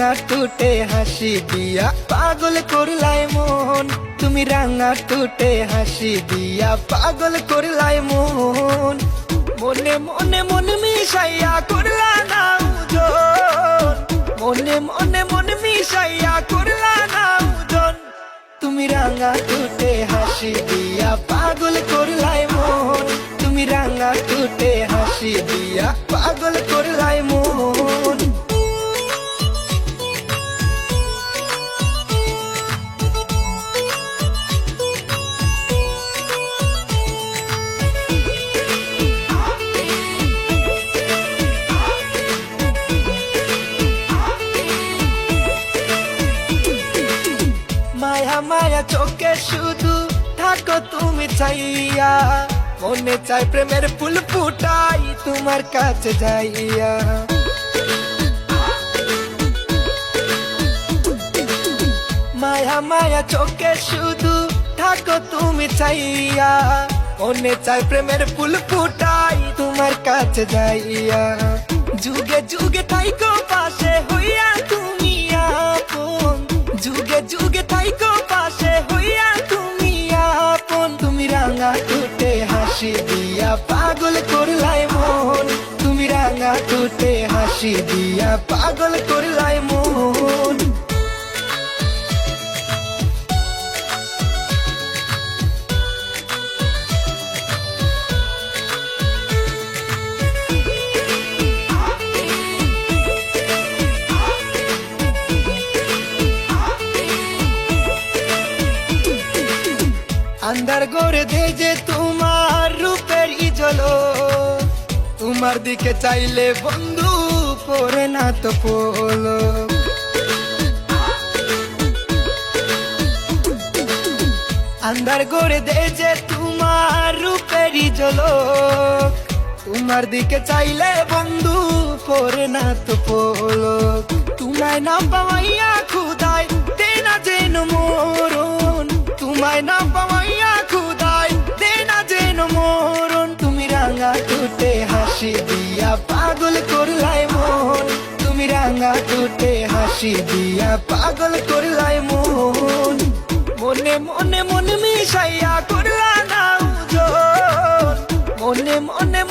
রাঙা টুটে হাসি দিয়া পাগল করলাই মন, তুমি রাঙা টুটে হাসি দিয়া পাগল করলাই মন। মনে মনে মন মিশাইয়া করলা না উজন, মনে মনে মন মিশাইয়া করলা না উজন, তুমি রাঙা টুটে হাসি দিয়া পাগল করলাই মন, তুমি রাঙা টুটে হাসি দিয়া পাগল করলাই মন। মায়া মায়া চোখে শুধু থাকো তুমি চাইয়া, মনে চাই প্রেমের ফুল ফুটাই তোমার কাছে যাইয়া। মায়া মায়া চোখে শুধু থাকো তুমি চাইয়া, মনে চাই প্রেমের ফুল ফুটাই তোমার কাছে যাইয়া। যুগে যুগে থাইকো পাশে হইয়া তুমি আপন, যুগে যুগে থাইকো পাশে হইয়া তুমি আপন, তুমি রাঙা টুটে হাসি দিয়া পাগল করলাই মন, তুমি রাঙা টুটে হাসি দিয়া পাগল করলাই মন। अंदर गोरे दे जे तुम्हार रूपेर इजलो, तुम्हार दिके चाइले बंधु परे ना तो पोलो। अंदर गोरे दे जे तुम्हार रूपेर इजलो, तुम्हार दिके चाइले बंधु परे ना तो पोलो। तुम्हाय ना पावाइया खुदाय देना जेन मोरन, तुम्हाय ना पावाइया खुदाय देना जेन मोरन, তুমি রাঙা টুটে হাসি দিয়া পাগল করলাই মন, তুমি রাঙা টুটে হাসি দিয়া পাগল করলাই মন। মনে মনে মন মিশাইয়া করলা না উজন, মনে মনে